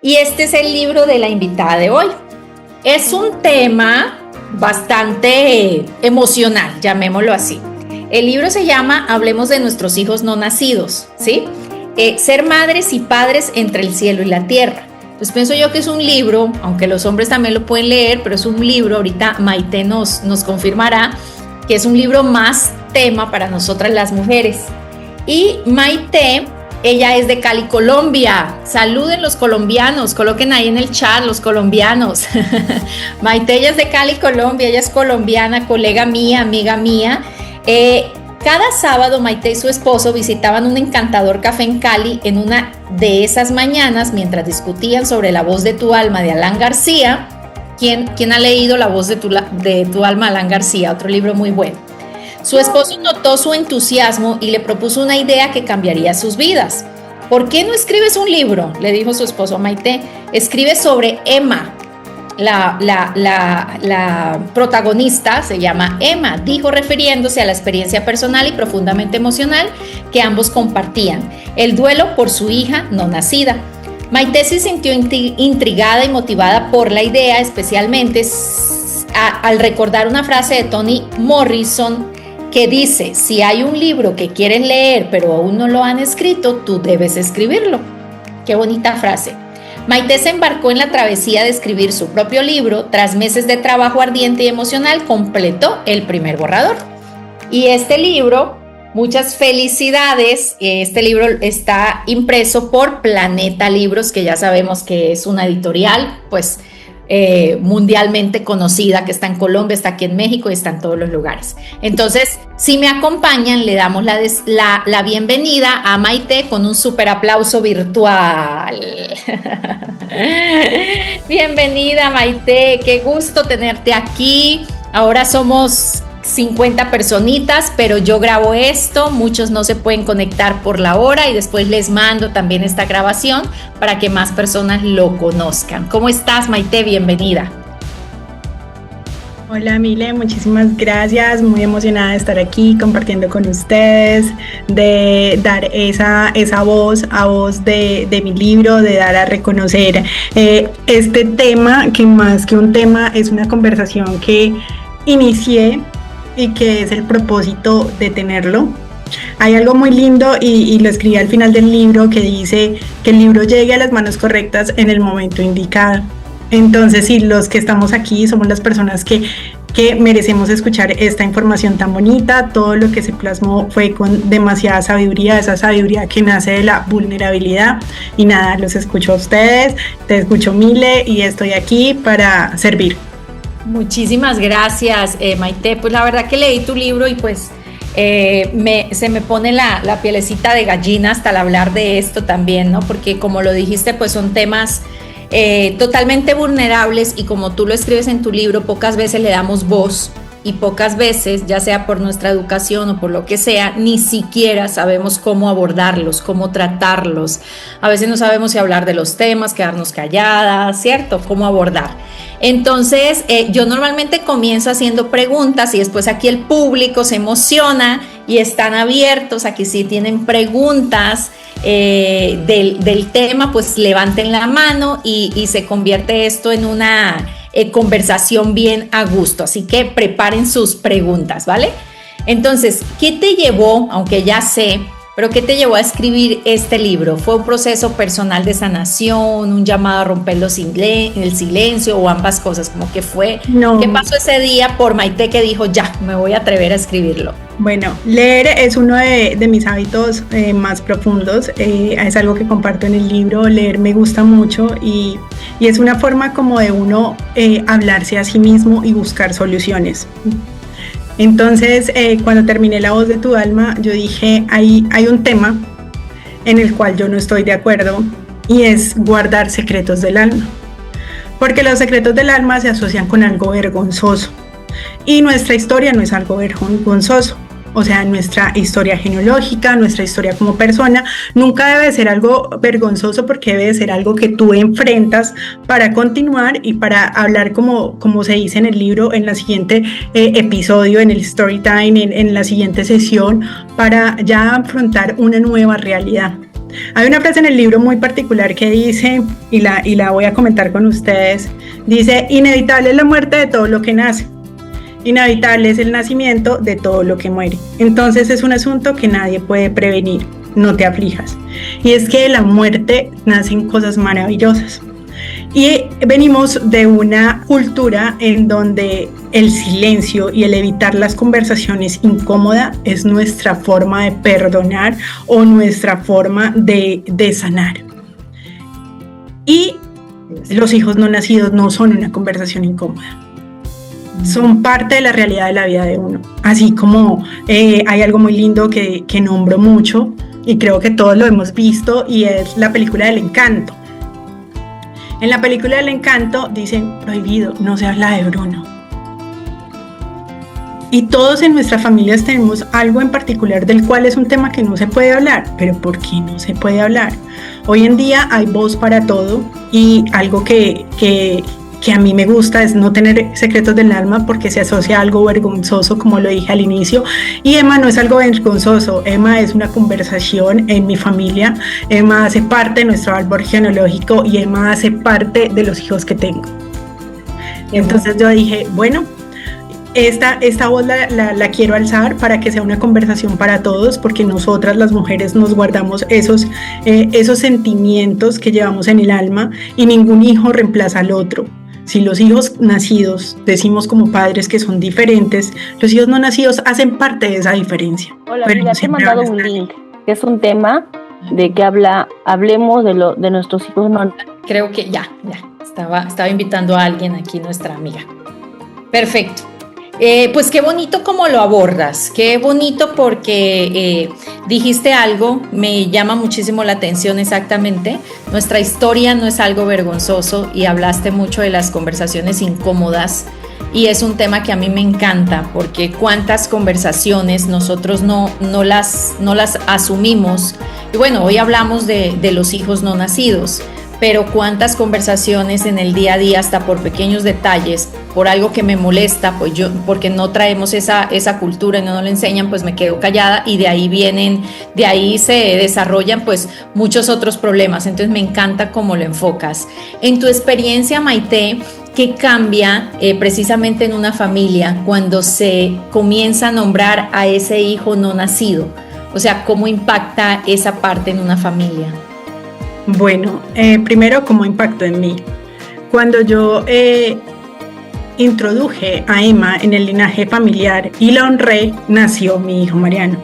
Y este es el libro de la invitada de hoy. Es un tema bastante emocional, llamémoslo así. El libro se llama Hablemos de nuestros hijos no nacidos, ¿sí? Ser madres y padres entre el cielo y la tierra. Pues pienso yo que es un libro, aunque los hombres también lo pueden leer, pero es un libro, ahorita Maite nos confirmará, que es un libro más tema para nosotras las mujeres. Y Maite, ella es de Cali, Colombia. Saluden los colombianos, coloquen ahí en el chat los colombianos. Maite, ella es de Cali, Colombia, ella es colombiana, colega mía, amiga mía. Cada sábado Maite y su esposo visitaban un encantador café en Cali en una de esas mañanas mientras discutían sobre La voz de tu alma de Alan García. ¿Quién ha leído La voz de tu alma, Alan García? Otro libro muy bueno. Su esposo notó su entusiasmo y le propuso una idea que cambiaría sus vidas. ¿Por qué no escribes un libro?, le dijo su esposo a Maite. Escribe sobre Emma. La protagonista se llama Emma, dijo, refiriéndose a la experiencia personal y profundamente emocional que ambos compartían, el duelo por su hija no nacida. Maite se sintió intrigada y motivada por la idea, especialmente al recordar una frase de Toni Morrison que dice: si hay un libro que quieren leer pero aún no lo han escrito, tú debes escribirlo. Qué bonita frase. Maite se embarcó en la travesía de escribir su propio libro. Tras meses de trabajo ardiente y emocional, completó el primer borrador. Y este libro, muchas felicidades, este libro está impreso por Planeta Libros, que ya sabemos que es una editorial, pues, mundialmente conocida, que está en Colombia, está aquí en México y está en todos los lugares. Entonces, si me acompañan, le damos la bienvenida a Maite con un súper aplauso virtual. Bienvenida, Maite, qué gusto tenerte aquí. Ahora somos 50 personitas, pero yo grabo esto, muchos no se pueden conectar por la hora y después les mando también esta grabación para que más personas lo conozcan. ¿Cómo estás, Maite? Bienvenida. Hola, Mile, muchísimas gracias, muy emocionada de estar aquí compartiendo con ustedes, de dar esa voz de mi libro, de dar a reconocer este tema, que más que un tema es una conversación que inicié y que es el propósito de tenerlo. Hay algo muy lindo y lo escribí al final del libro que dice que el libro llegue a las manos correctas en el momento indicado. Entonces, sí, los que estamos aquí somos las personas que merecemos escuchar esta información tan bonita. Todo lo que se plasmó fue con demasiada sabiduría, esa sabiduría que nace de la vulnerabilidad. Y nada, los escucho a ustedes, te escucho, Mile, y estoy aquí para servir. Muchísimas gracias, Maite. Pues la verdad que leí tu libro y pues se me pone la pielecita de gallina hasta al hablar de esto también, ¿no? Porque como lo dijiste, pues son temas totalmente vulnerables y como tú lo escribes en tu libro, pocas veces le damos voz y pocas veces, ya sea por nuestra educación o por lo que sea, ni siquiera sabemos cómo abordarlos, cómo tratarlos. A veces no sabemos si hablar de los temas, quedarnos calladas, ¿cierto? Cómo abordar. Entonces, yo normalmente comienzo haciendo preguntas y después aquí el público se emociona y están abiertos. Aquí sí tienen preguntas del tema, pues levanten la mano y se convierte esto en una conversación bien a gusto. Así que preparen sus preguntas, ¿vale? Entonces, ¿qué te llevó, aunque ya sé, pero qué te llevó a escribir este libro? ¿Fue un proceso personal de sanación, un llamado a romper el silencio o ambas cosas? ¿Cómo que fue? No. ¿Qué pasó ese día por Maite que dijo, ya, me voy a atrever a escribirlo? Bueno, leer es uno de mis hábitos más profundos, es algo que comparto en el libro. Leer me gusta mucho y es una forma como de uno hablarse a sí mismo y buscar soluciones. Entonces, cuando terminé La voz de tu alma, yo dije, hay un tema en el cual yo no estoy de acuerdo y es guardar secretos del alma. Porque los secretos del alma se asocian con algo vergonzoso y nuestra historia no es algo vergonzoso. O sea, nuestra historia genealógica, nuestra historia como persona, nunca debe ser algo vergonzoso porque debe ser algo que tú enfrentas para continuar y para hablar como se dice en el libro, en la siguiente episodio, en el story time, en la siguiente sesión, para ya afrontar una nueva realidad. Hay una frase en el libro muy particular que dice, y la voy a comentar con ustedes, dice: inevitable es la muerte de todo lo que nace, inevitable es el nacimiento de todo lo que muere. Entonces es un asunto que nadie puede prevenir, no te aflijas. Y es que de la muerte nacen cosas maravillosas. Y venimos de una cultura en donde el silencio y el evitar las conversaciones incómodas es nuestra forma de perdonar o nuestra forma de sanar. Y los hijos no nacidos no son una conversación incómoda. Son parte de la realidad de la vida de uno. Así como hay algo muy lindo que nombro mucho y creo que todos lo hemos visto, y es la película del Encanto. En la película del Encanto dicen: prohibido, no se habla de Bruno. Y todos en nuestras familias tenemos algo en particular del cual es un tema que no se puede hablar. ¿Pero por qué no se puede hablar? Hoy en día hay voz para todo, y algo que a mí me gusta es no tener secretos del alma, porque se asocia a algo vergonzoso, como lo dije al inicio. Y Emma no es algo vergonzoso, Emma es una conversación en mi familia. Emma hace parte de nuestro árbol genealógico y Emma hace parte de los hijos que tengo. Entonces yo dije, bueno, esta voz la quiero alzar para que sea una conversación para todos, porque nosotras las mujeres nos guardamos esos sentimientos que llevamos en el alma, y ningún hijo reemplaza al otro. Si los hijos nacidos decimos como padres que son diferentes, los hijos no nacidos hacen parte de esa diferencia. Hola, mira, te he mandado un link, que es un tema de que hablemos de nuestros hijos no. Creo que ya, estaba invitando a alguien aquí, nuestra amiga. Perfecto. Pues qué bonito cómo lo abordas, qué bonito, porque dijiste algo, me llama muchísimo la atención exactamente. Nuestra historia no es algo vergonzoso, y hablaste mucho de las conversaciones incómodas, y es un tema que a mí me encanta, porque cuántas conversaciones nosotros no las asumimos. Y bueno, hoy hablamos de los hijos no nacidos, pero cuántas conversaciones en el día a día, hasta por pequeños detalles, por algo que me molesta, pues yo, porque no traemos esa cultura y no nos lo enseñan, pues me quedo callada, y de ahí se desarrollan pues muchos otros problemas. Entonces me encanta cómo lo enfocas. En tu experiencia, Maite, ¿qué cambia precisamente en una familia cuando se comienza a nombrar a ese hijo no nacido? O sea, ¿cómo impacta esa parte en una familia? Bueno, primero, ¿cómo impactó en mí? Cuando yo introduje a Emma en el linaje familiar y la honré, nació mi hijo Mariano.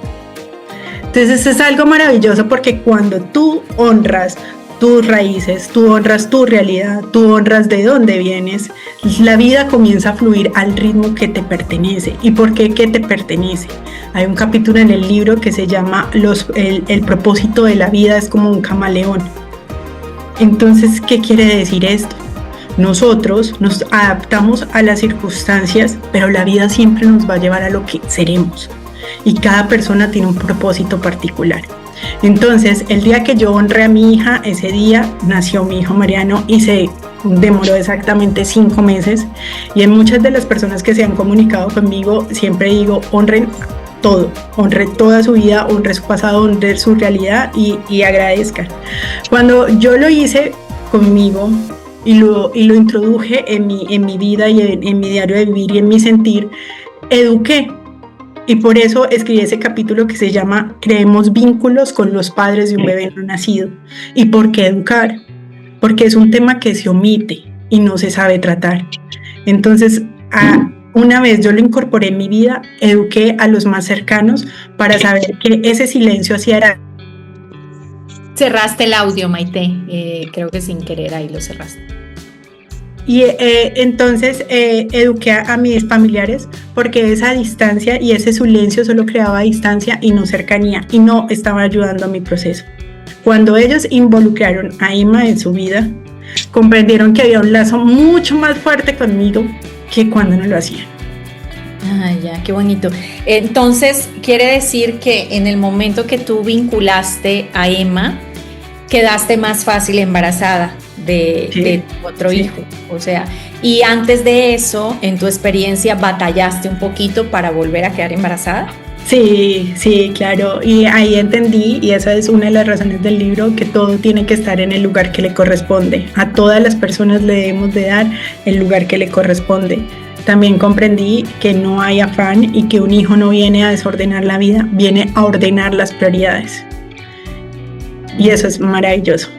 Entonces es algo maravilloso, porque cuando tú honras tus raíces, tú honras tu realidad, tú honras de dónde vienes, la vida comienza a fluir al ritmo que te pertenece. ¿Y por qué que te pertenece? Hay un capítulo en el libro que se llama el propósito de la vida es como un camaleón. Entonces, ¿qué quiere decir esto? Nosotros nos adaptamos a las circunstancias, pero la vida siempre nos va a llevar a lo que seremos, y cada persona tiene un propósito particular. Entonces, el día que yo honré a mi hija, ese día nació mi hijo Mariano, y se demoró exactamente 5 meses. Y en muchas de las personas que se han comunicado conmigo, siempre digo: honren todo, honre toda su vida, honre su pasado, honre su realidad, y agradezcan. Cuando yo lo hice conmigo y lo introduje en mi vida y en mi diario de vivir y en mi sentir, eduqué. Y por eso escribí ese capítulo que se llama Creemos vínculos con los padres de un bebé no nacido. ¿Y por qué educar? Porque es un tema que se omite y no se sabe tratar. Entonces, una vez yo lo incorporé en mi vida, eduqué a los más cercanos para saber que ese silencio hacía era. Cerraste el audio, Maite, creo que sin querer ahí lo cerraste. Y entonces eduqué a mis familiares, porque esa distancia y ese silencio solo creaba distancia y no cercanía, y no estaba ayudando a mi proceso. Cuando ellos involucraron a Emma en su vida, comprendieron que había un lazo mucho más fuerte conmigo que cuando no lo hacían. Ah, ya, qué bonito. Entonces, quiere decir que en el momento que tú vinculaste a Emma, quedaste más fácil embarazada de tu otro hijo. O sea, y antes de eso, en tu experiencia, ¿batallaste un poquito para volver a quedar embarazada? Sí, sí, claro. Y ahí entendí, y esa es una de las razones del libro, que todo tiene que estar en el lugar que le corresponde. A todas las personas le debemos de dar el lugar que le corresponde. También comprendí que no hay afán y que un hijo no viene a desordenar la vida, viene a ordenar las prioridades. Y eso es maravilloso.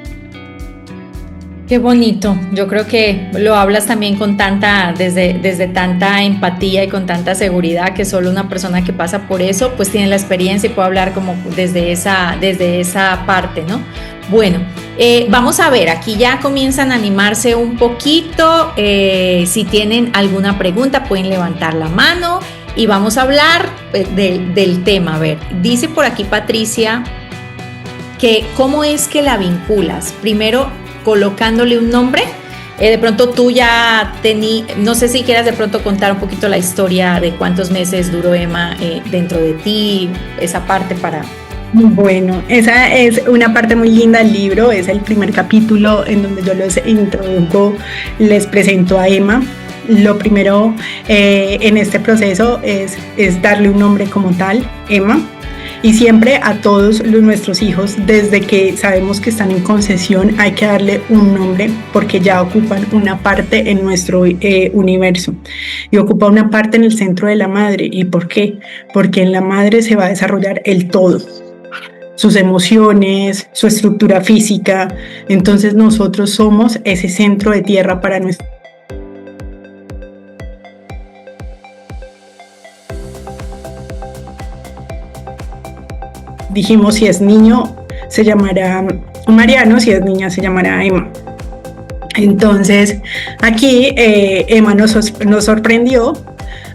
Qué bonito. Yo creo que lo hablas también con desde tanta empatía y con tanta seguridad, que solo una persona que pasa por eso pues tiene la experiencia y puede hablar como desde esa parte, ¿no? Bueno, vamos a ver, aquí ya comienzan a animarse un poquito. Si tienen alguna pregunta pueden levantar la mano y vamos a hablar del tema. A ver, dice por aquí Patricia que cómo es que la vinculas. Primero, colocándole un nombre. De pronto tú ya no sé si quieras de pronto contar un poquito la historia de cuántos meses duró Emma dentro de ti, esa parte para... Bueno, esa es una parte muy linda del libro, es el primer capítulo en donde yo los introduzco, les presento a Emma. Lo primero en este proceso es darle un nombre como tal, Emma. Y siempre a todos nuestros hijos, desde que sabemos que están en concesión, hay que darle un nombre porque ya ocupan una parte en nuestro universo y ocupa una parte en el centro de la madre. ¿Y por qué? Porque en la madre se va a desarrollar el todo, sus emociones, su estructura física. Entonces nosotros somos ese centro de tierra para nuestro. Dijimos, si es niño se llamará Mariano, si es niña se llamará Emma. Entonces aquí Emma nos sorprendió.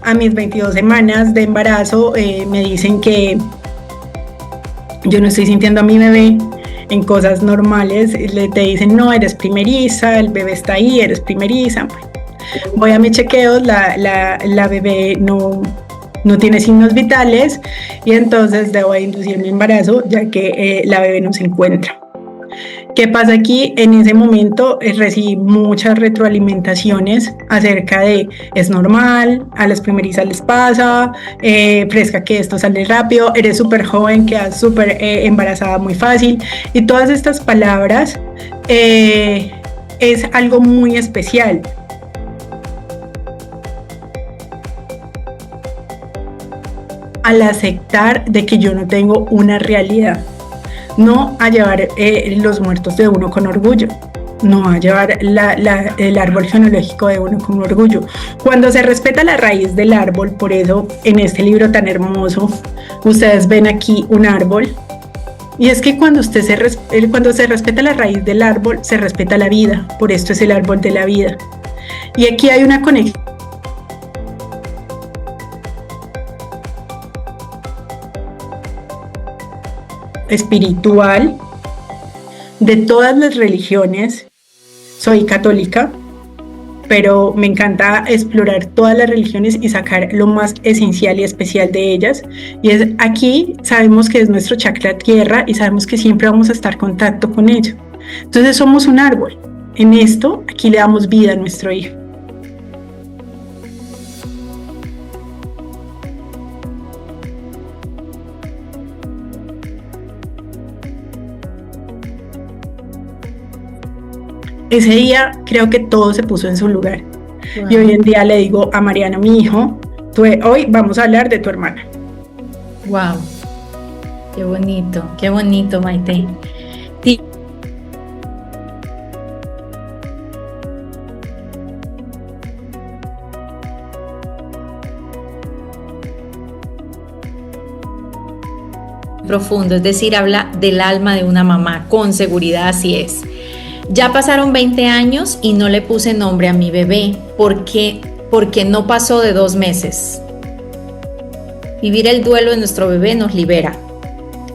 A mis 22 semanas de embarazo me dicen que yo no estoy sintiendo a mi bebé en cosas normales. Te dicen, no, eres primeriza, el bebé está ahí, eres primeriza. Voy a mis chequeos, la bebé no tiene signos vitales y entonces debo inducir mi embarazo ya que la bebé no se encuentra. ¿Qué pasa aquí? En ese momento recibí muchas retroalimentaciones acerca de es normal, a las primerizas les pasa, fresca que esto sale rápido, eres súper joven, quedas súper embarazada muy fácil, y todas estas palabras es algo muy especial. Al aceptar de que yo no tengo una realidad, no a llevar los muertos de uno con orgullo, no a llevar el árbol genealógico de uno con orgullo. Cuando se respeta la raíz del árbol, por eso en este libro tan hermoso, ustedes ven aquí un árbol, y es que cuando se respeta la raíz del árbol, se respeta la vida, por esto es el árbol de la vida. Y aquí hay una conexión espiritual de todas las religiones. Soy católica, pero me encanta explorar todas las religiones y sacar lo más esencial y especial de ellas. Y es aquí, sabemos que es nuestro chakra tierra y sabemos que siempre vamos a estar en contacto con ello. Entonces somos un árbol. En esto, aquí le damos vida a nuestro hijo. Ese día creo que todo se puso en su lugar. Wow. Y hoy en día le digo a Mariano, mi hijo, hoy vamos a hablar de tu hermana. Wow, qué bonito, Maite. Profundo, es decir, habla del alma de una mamá, con seguridad así es. Ya pasaron 20 años y no le puse nombre a mi bebé. ¿Por qué? Porque no pasó de 2 meses. Vivir el duelo de nuestro bebé nos libera.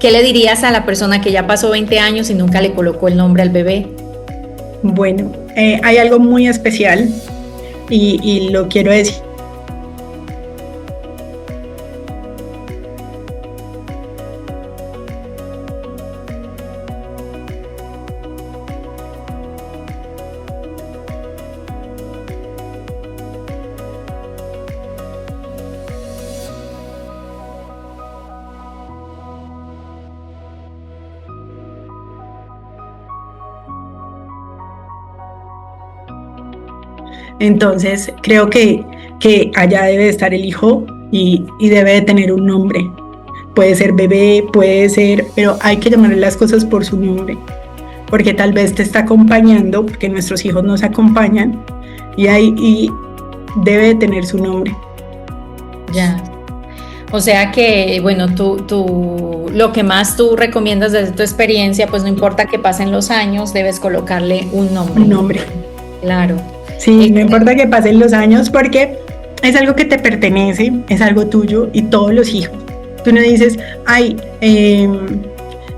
¿Qué le dirías a la persona que ya pasó 20 años y nunca le colocó el nombre al bebé? Bueno, hay algo muy especial y lo quiero decir. Entonces creo que allá debe estar el hijo y debe de tener un nombre. Puede ser bebé, puede ser, pero hay que llamarle las cosas por su nombre, porque tal vez te está acompañando, porque nuestros hijos nos acompañan y debe de tener su nombre. Ya. O sea que, bueno, tú lo que más tú recomiendas desde tu experiencia, pues no importa que pasen los años, debes colocarle un nombre. Un nombre. Claro. Sí, no importa que pasen los años porque es algo que te pertenece, es algo tuyo y todos los hijos. Tú no dices, ay,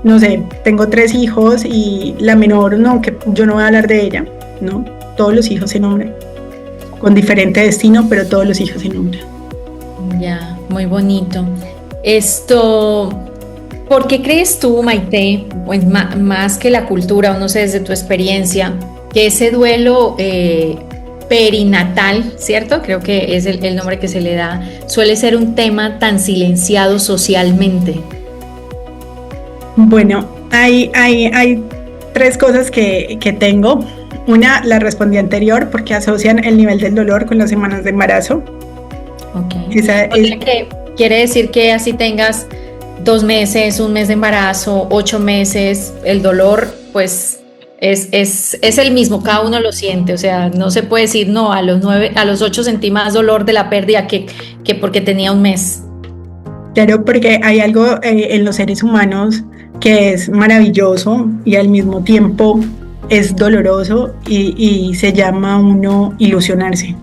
no sé, tengo 3 hijos y la menor, no, que yo no voy a hablar de ella, ¿no? Todos los hijos se nombran, con diferente destino, pero todos los hijos se nombran. Ya, muy bonito. ¿Por qué crees tú, Maite, pues más que la cultura, o no sé, desde tu experiencia, que ese duelo perinatal, ¿cierto? Creo que es el nombre que se le da, suele ser un tema tan silenciado socialmente? Bueno, hay 3 cosas que tengo. Una la respondí anterior porque asocian el nivel del dolor con las semanas de embarazo. Ok. O sea, que quiere decir que así tengas 2 meses, 1 mes de embarazo, 8 meses, el dolor pues es el mismo, cada uno lo siente, o sea, no se puede decir no, a los 8 sentí más dolor de la pérdida que porque tenía 1 mes. Claro, porque hay algo en los seres humanos que es maravilloso y al mismo tiempo es doloroso y se llama uno ilusionarse,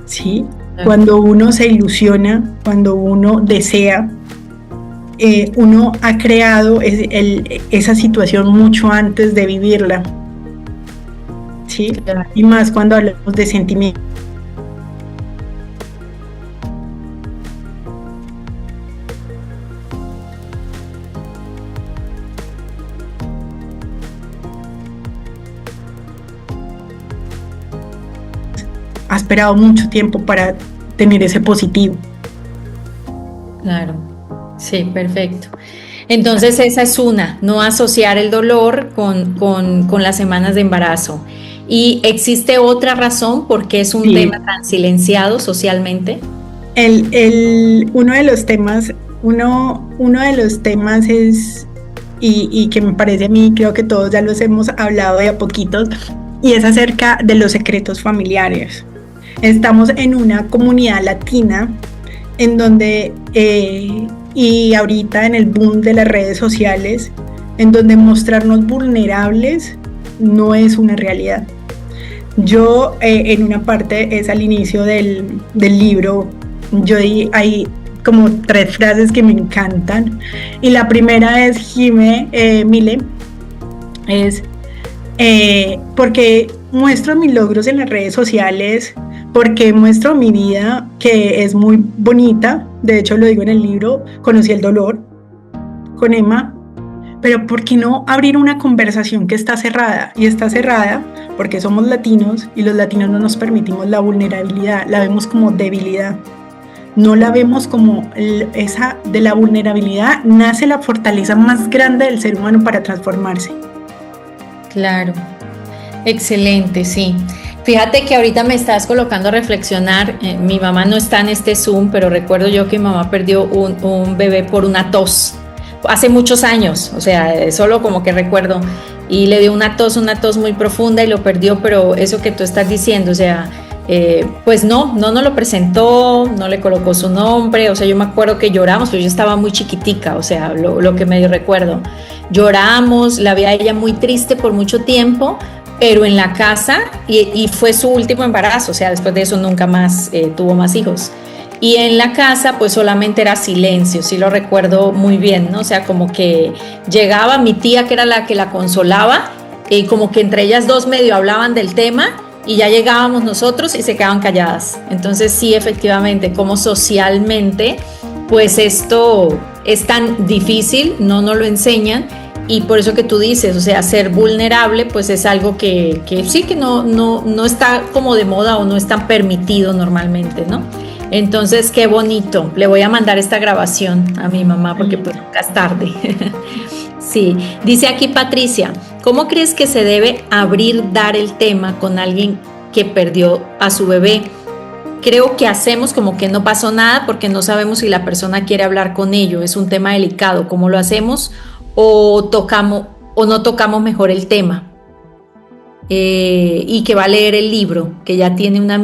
¿sí? Cuando uno se ilusiona, cuando uno desea, uno ha creado esa situación mucho antes de vivirla, ¿sí? Y más cuando hablamos de sentimientos. Ha esperado mucho tiempo para tener ese positivo. Claro, sí, perfecto. Entonces esa es una, no asociar el dolor con las semanas de embarazo. ¿Y existe otra razón por qué es un tema tan silenciado socialmente? Uno de los temas es, y que me parece a mí, creo que todos ya los hemos hablado de a poquitos, y es acerca de los secretos familiares. Estamos en una comunidad latina en donde, y ahorita en el boom de las redes sociales, en donde mostrarnos vulnerables no es una realidad. Yo en una parte, es al inicio del libro, hay como 3 frases que me encantan, y la primera es Mile, es porque muestro mis logros en las redes sociales, porque muestro mi vida que es muy bonita, de hecho lo digo en el libro, conocí el dolor con Emma, pero ¿por qué no abrir una conversación que está cerrada? Y está cerrada porque somos latinos y los latinos no nos permitimos la vulnerabilidad, la vemos como debilidad, no la vemos como esa. De la vulnerabilidad nace la fortaleza más grande del ser humano para transformarse. Claro, excelente, sí. Fíjate que ahorita me estás colocando a reflexionar, mi mamá no está en este Zoom, pero recuerdo yo que mi mamá perdió un bebé por una tos, hace muchos años, o sea, solo como que recuerdo, y le dio una tos muy profunda y lo perdió, pero eso que tú estás diciendo, o sea, pues no lo presentó, no le colocó su nombre, o sea, yo me acuerdo que lloramos, pero yo estaba muy chiquitica, o sea, lo que medio recuerdo, lloramos, la vi a ella muy triste por mucho tiempo, pero en la casa, y fue su último embarazo, o sea, después de eso nunca más tuvo más hijos. Y en la casa, pues solamente era silencio, sí lo recuerdo muy bien, ¿no? O sea, como que llegaba mi tía, que era la que la consolaba, y como que entre ellas dos medio hablaban del tema, y ya llegábamos nosotros y se quedaban calladas. Entonces, sí, efectivamente, como socialmente, pues esto es tan difícil, no nos lo enseñan. Y por eso que tú dices, o sea, ser vulnerable, pues es algo que sí, que no está como de moda o no es tan permitido normalmente, ¿no? Entonces, qué bonito. Le voy a mandar esta grabación a mi mamá porque pues nunca es tarde. Sí, dice aquí Patricia, ¿cómo crees que se debe dar el tema con alguien que perdió a su bebé. Creo que hacemos como que no pasó nada porque no sabemos si la persona quiere hablar con ello. Es un tema delicado. ¿Cómo lo hacemos? O no tocamos mejor el tema. Y que va a leer el libro, que ya tiene una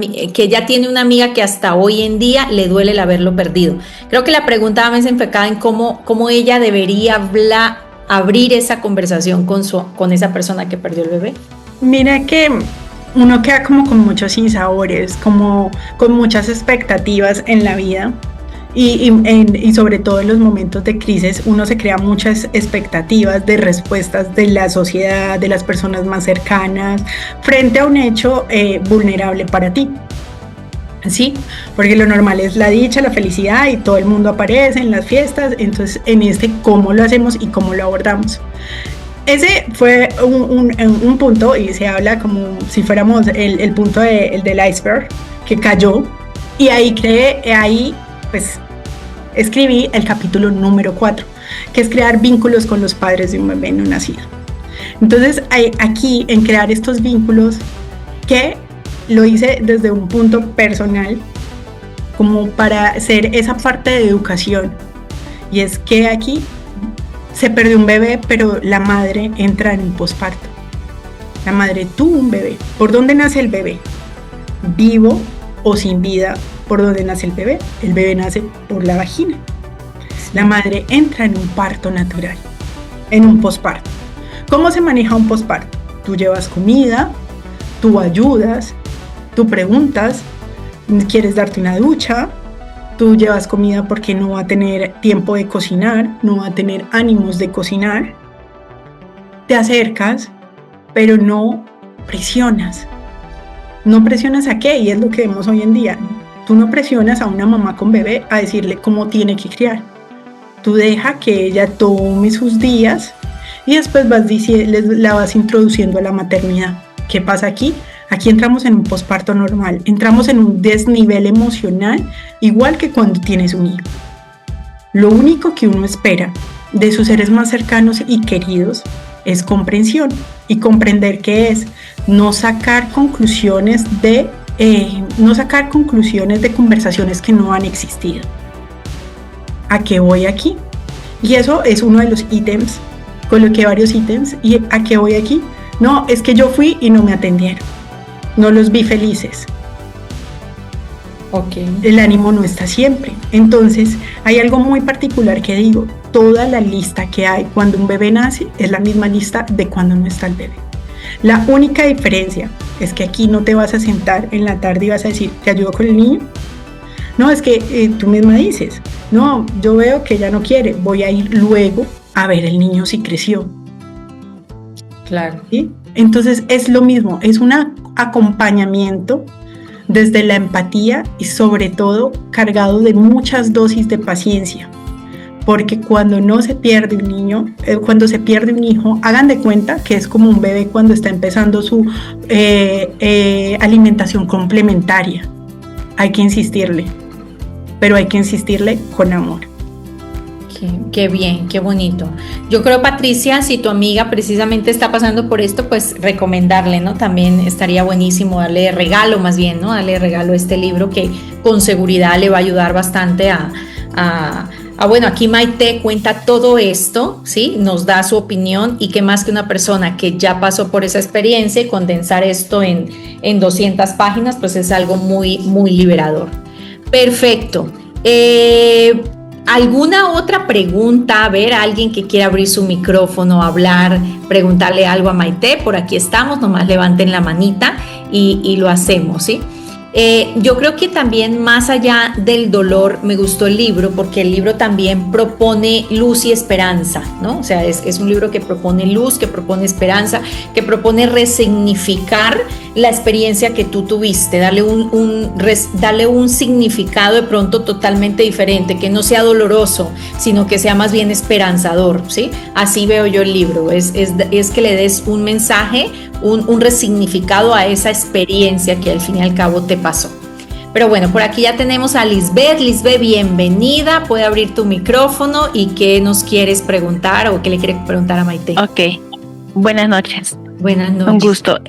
amiga que hasta hoy en día le duele el haberlo perdido. Creo que la pregunta va más enfocada en cómo ella debería abrir esa conversación con esa persona que perdió el bebé. Mira que uno queda como con muchos sinsabores, como con muchas expectativas en la vida. Y sobre todo en los momentos de crisis uno se crea muchas expectativas de respuestas de la sociedad, de las personas más cercanas, frente a un hecho vulnerable para ti. ¿Sí? Porque lo normal es la dicha, la felicidad y todo el mundo aparece en las fiestas. Entonces, en cómo lo hacemos y cómo lo abordamos. Ese fue un punto, y se habla como si fuéramos el punto el del iceberg que cayó. Y ahí pues escribí el capítulo número 4, que es crear vínculos con los padres de un bebé no nacido. Entonces, aquí en crear estos vínculos, que lo hice desde un punto personal, como para hacer esa parte de educación. Y es que aquí se perdió un bebé, pero la madre entra en un posparto. La madre tuvo un bebé. ¿Por dónde nace el bebé? ¿Vivo o sin vida? ¿Por dónde nace el bebé? El bebé nace por la vagina. La madre entra en un parto natural, en un posparto. ¿Cómo se maneja un posparto? Tú llevas comida, tú ayudas, tú preguntas, quieres darte una ducha, tú llevas comida porque no va a tener tiempo de cocinar, no va a tener ánimos de cocinar. Te acercas, pero no presionas. ¿No presionas a qué? Y es lo que vemos hoy en día. Tú no presionas a una mamá con bebé a decirle cómo tiene que criar. Tú deja que ella tome sus días y después la vas introduciendo a la maternidad. ¿Qué pasa aquí? Aquí entramos en un posparto normal, entramos en un desnivel emocional, igual que cuando tienes un hijo. Lo único que uno espera de sus seres más cercanos y queridos es comprensión, y comprender que es no sacar conclusiones de conversaciones que no han existido. ¿A qué voy aquí? Y eso es uno de los ítems, coloqué varios ítems. ¿Y a qué voy aquí? No, es que yo fui y no me atendieron, no los vi felices. Okay. El ánimo no está siempre. Entonces, hay algo muy particular que digo: toda la lista que hay cuando un bebé nace es la misma lista de cuando no está el bebé. La única diferencia es que aquí no te vas a sentar en la tarde y vas a decir, ¿te ayudo con el niño? No, es que tú misma dices, no, yo veo que ella no quiere, voy a ir luego a ver el niño si creció. Claro. ¿Sí? Entonces es lo mismo, es un acompañamiento desde la empatía y sobre todo cargado de muchas dosis de paciencia. Porque cuando no se pierde un niño, cuando se pierde un hijo, hagan de cuenta que es como un bebé cuando está empezando su alimentación complementaria. Hay que insistirle, pero hay que insistirle con amor. Qué bien, qué bonito. Yo creo, Patricia, si tu amiga precisamente está pasando por esto, pues recomendarle, ¿no? También estaría buenísimo darle regalo, más bien, ¿no? Darle regalo a este libro que con seguridad le va a ayudar bastante bueno, aquí Maite cuenta todo esto, ¿sí? Nos da su opinión, y qué más que una persona que ya pasó por esa experiencia, y condensar esto en 200 páginas, pues es algo muy, muy liberador. Perfecto. ¿Alguna otra pregunta? A ver, alguien que quiera abrir su micrófono, hablar, preguntarle algo a Maite. Por aquí estamos, nomás levanten la manita y lo hacemos, ¿sí? Yo creo que también, más allá del dolor, me gustó el libro porque el libro también propone luz y esperanza, ¿no? O sea, es un libro que propone luz, que propone esperanza, que propone resignificar la experiencia que tú tuviste, darle un significado de pronto totalmente diferente, que no sea doloroso, sino que sea más bien esperanzador, ¿sí? Así veo yo el libro, es que le des un mensaje, un resignificado a esa experiencia que al fin y al cabo te pasó. Pero bueno, por aquí ya tenemos a Lisbeth. Lisbeth, bienvenida, puede abrir tu micrófono. ¿Y qué nos quieres preguntar o qué le quieres preguntar a Maite? Ok, buenas noches. Buenas noches. Un gusto.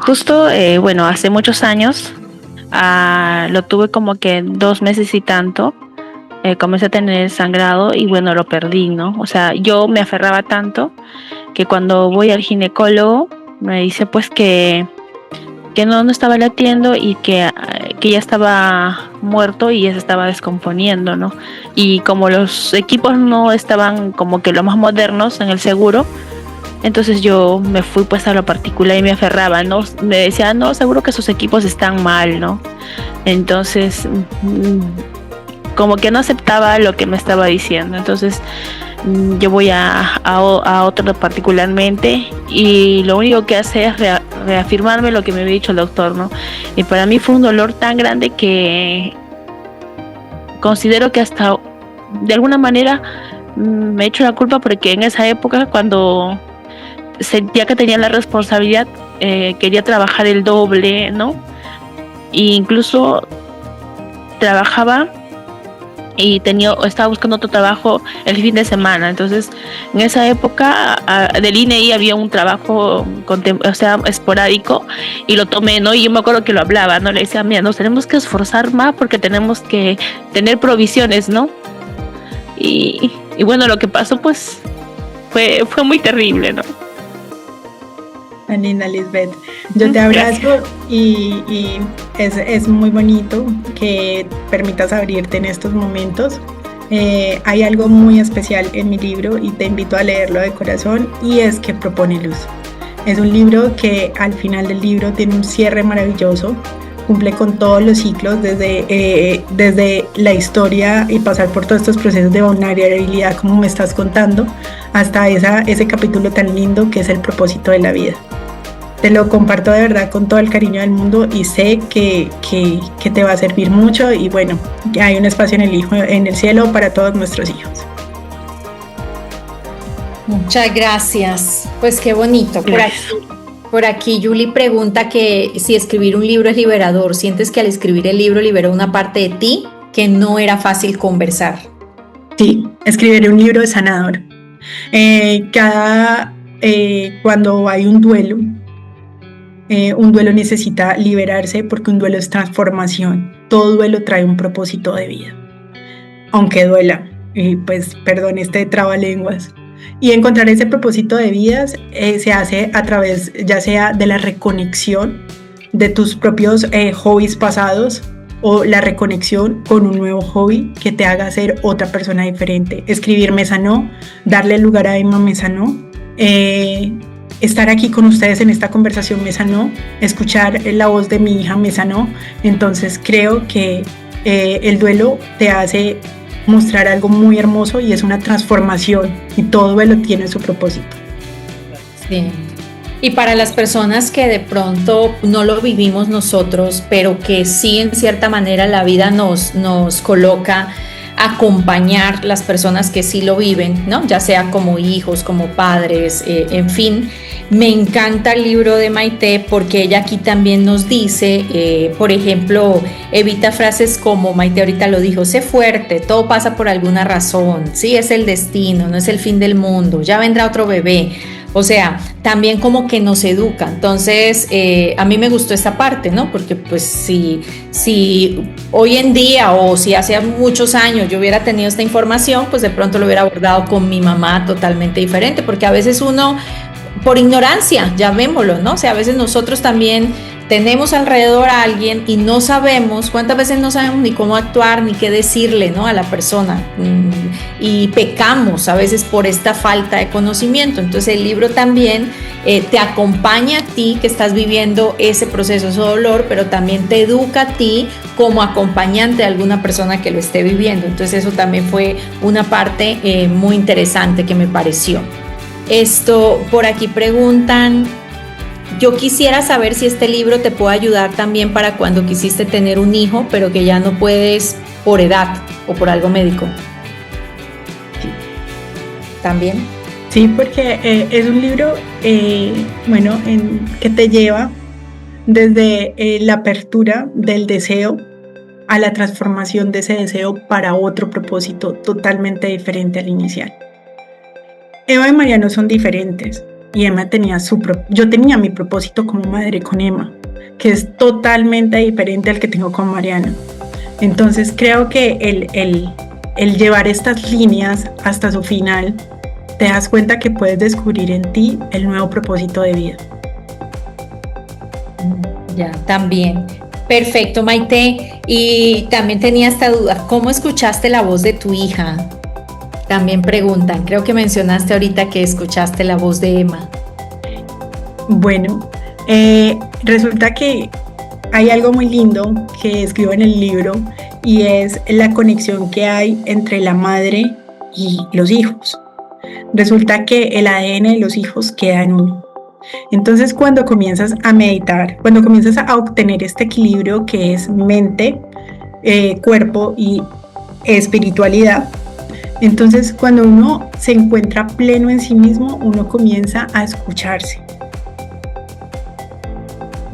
Justo, bueno, hace muchos años, lo tuve como que 2 meses y tanto, comencé a tener sangrado y bueno, lo perdí, ¿no? O sea, yo me aferraba tanto que cuando voy al ginecólogo me dice pues que no estaba latiendo y que ya estaba muerto y ya se estaba descomponiendo, ¿no? Y como los equipos no estaban como que los más modernos en el seguro, entonces yo me fui pues a lo particular y me aferraba, ¿no? Me decía, no, seguro que sus equipos están mal, ¿no? Entonces, como que no aceptaba lo que me estaba diciendo. Entonces, yo voy a otro particularmente y lo único que hace es reafirmarme lo que me había dicho el doctor, ¿no? Y para mí fue un dolor tan grande que considero que hasta de alguna manera me he hecho la culpa, porque en esa época, cuando sentía que tenía la responsabilidad, quería trabajar el doble, ¿no? E incluso trabajaba y estaba buscando otro trabajo el fin de semana. Entonces, en esa época del INEI había un trabajo esporádico, y lo tomé, ¿no? Y yo me acuerdo que lo hablaba, ¿no? Le decía, mira, nos tenemos que esforzar más porque tenemos que tener provisiones, ¿no? Y bueno, lo que pasó pues fue muy terrible, ¿no? Tan linda, Lisbeth. Yo te abrazo y es muy bonito que permitas abrirte en estos momentos. Hay algo muy especial en mi libro y te invito a leerlo de corazón, y es que propone luz. Es un libro que al final del libro tiene un cierre maravilloso, cumple con todos los ciclos desde la historia y pasar por todos estos procesos de vulnerabilidad como me estás contando, hasta ese capítulo tan lindo que es el propósito de la vida. Te lo comparto de verdad con todo el cariño del mundo y sé que te va a servir mucho, y bueno, hay un espacio en el cielo para todos nuestros hijos. Muchas gracias. Pues qué bonito. Por aquí Julie pregunta que si escribir un libro es liberador. ¿Sientes que al escribir el libro liberó una parte de ti que no era fácil conversar? Sí, escribir un libro es sanador. Cuando hay un duelo necesita liberarse, porque un duelo es transformación. Todo duelo trae un propósito de vida, aunque duela. Pues perdón, trabalenguas. Y encontrar ese propósito de vida se hace a través, ya sea de la reconexión de tus propios hobbies pasados, o la reconexión con un nuevo hobby que te haga ser otra persona diferente. Escribir me sanó, darle lugar a Emma me sanó, estar aquí con ustedes en esta conversación me sanó, escuchar la voz de mi hija me sanó. Entonces creo que el duelo te hace mostrar algo muy hermoso, y es una transformación, y todo duelo tiene su propósito. Sí. Y para las personas que de pronto no lo vivimos nosotros, pero que sí en cierta manera la vida nos coloca a acompañar las personas que sí lo viven, ¿no? Ya sea como hijos, como padres, en fin. Me encanta el libro de Maite, porque ella aquí también nos dice, por ejemplo, evita frases como, Maite ahorita lo dijo, sé fuerte, todo pasa por alguna razón, sí, es el destino, no es el fin del mundo, ya vendrá otro bebé. O sea, también como que nos educa. Entonces, a mí me gustó esa parte, ¿no? Porque pues si hoy en día, o si hace muchos años yo hubiera tenido esta información, pues de pronto lo hubiera abordado con mi mamá totalmente diferente, porque a veces uno, por ignorancia, llamémoslo, ¿no? O sea, a veces nosotros también tenemos alrededor a alguien y no sabemos, cuántas veces no sabemos ni cómo actuar, ni qué decirle, ¿no? A la persona, y pecamos a veces por esta falta de conocimiento. Entonces el libro también te acompaña a ti que estás viviendo ese proceso, ese dolor, pero también te educa a ti como acompañante de alguna persona que lo esté viviendo. Entonces eso también fue una parte muy interesante que me pareció. Por aquí preguntan, yo quisiera saber si este libro te puede ayudar también para cuando quisiste tener un hijo, pero que ya no puedes por edad o por algo médico. Sí. ¿También? Sí, porque es un libro, que te lleva desde la apertura del deseo a la transformación de ese deseo para otro propósito totalmente diferente al inicial. Eva y Mariano son diferentes, y Emma tenía yo tenía mi propósito como madre con Emma, que es totalmente diferente al que tengo con Mariana. Entonces creo que el llevar estas líneas hasta su final, te das cuenta que puedes descubrir en ti el nuevo propósito de vida. Ya, también. Perfecto, Maite. Y también tenía esta duda, ¿cómo escuchaste la voz de tu hija? También preguntan, creo que mencionaste ahorita que escuchaste la voz de Emma. Bueno, resulta que hay algo muy lindo que escribo en el libro y es la conexión que hay entre la madre y los hijos. Resulta que el ADN de los hijos queda en uno. Entonces, cuando comienzas a meditar, cuando comienzas a obtener este equilibrio que es mente, cuerpo y espiritualidad, entonces cuando uno se encuentra pleno en sí mismo, uno comienza a escucharse.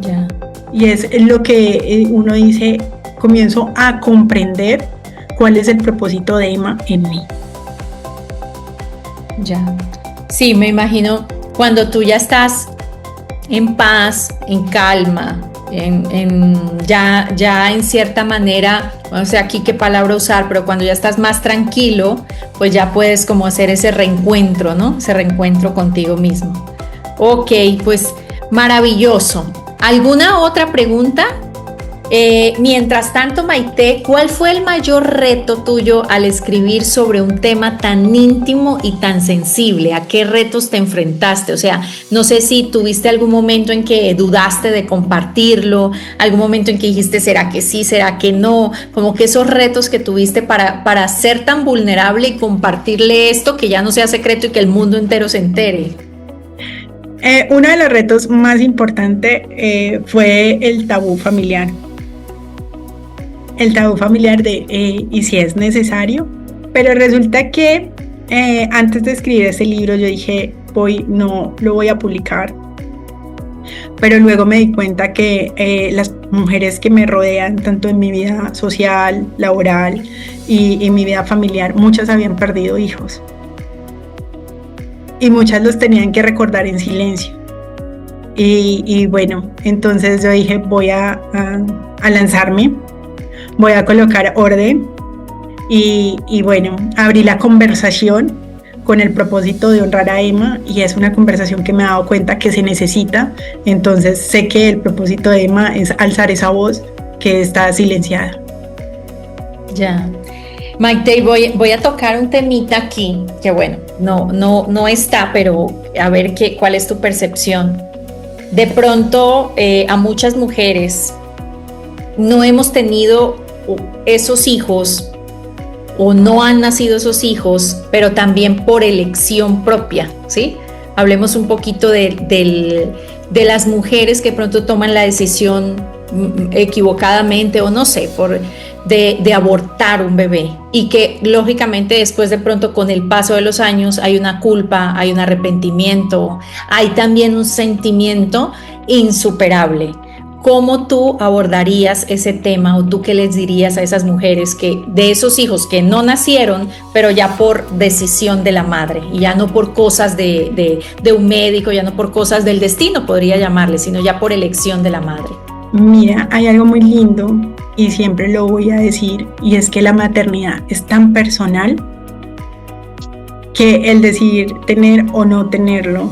Ya. Y es lo que uno dice, comienzo a comprender cuál es el propósito de Emma en mí. Ya. Sí, me imagino cuando tú ya estás en paz, en calma, ya en cierta manera, no sé aquí qué palabra usar, pero cuando ya estás más tranquilo, pues ya puedes como hacer ese reencuentro, ¿no? Ese reencuentro contigo mismo. Ok, pues maravilloso. ¿Alguna otra pregunta? Mientras tanto, Maite, ¿cuál fue el mayor reto tuyo al escribir sobre un tema tan íntimo y tan sensible? ¿A qué retos te enfrentaste? O sea, no sé si tuviste algún momento en que dudaste de compartirlo, algún momento en que dijiste, ¿será que sí, será que no? Como que esos retos que tuviste para ser tan vulnerable y compartirle esto, que ya no sea secreto y que el mundo entero se entere. Uno de los retos más importantes fue el tabú familiar. El tabú familiar de ¿y si es necesario? Pero resulta que antes de escribir ese libro yo dije, no lo voy a publicar. Pero luego me di cuenta que las mujeres que me rodean, tanto en mi vida social, laboral y en mi vida familiar, muchas habían perdido hijos. Y muchas los tenían que recordar en silencio. Y bueno, entonces yo dije, voy a lanzarme, voy a colocar orden y bueno, abrí la conversación con el propósito de honrar a Emma y es una conversación que me he dado cuenta que se necesita. Entonces sé que el propósito de Emma es alzar esa voz que está silenciada. Ya. Maite, voy a tocar un temita aquí, que bueno, no está, pero a ver cuál es tu percepción. De pronto, a muchas mujeres no hemos tenido esos hijos o no han nacido esos hijos, pero también por elección propia, ¿sí? Hablemos un poquito de las mujeres que pronto toman la decisión equivocadamente o no sé, de abortar un bebé y que lógicamente después de pronto con el paso de los años hay una culpa, hay un arrepentimiento, hay también un sentimiento insuperable. ¿Cómo tú abordarías ese tema o tú qué les dirías a esas mujeres que de esos hijos que no nacieron, pero ya por decisión de la madre y ya no por cosas de un médico, ya no por cosas del destino podría llamarle, sino ya por elección de la madre? Mira, hay algo muy lindo y siempre lo voy a decir y es que la maternidad es tan personal que el decidir tener o no tenerlo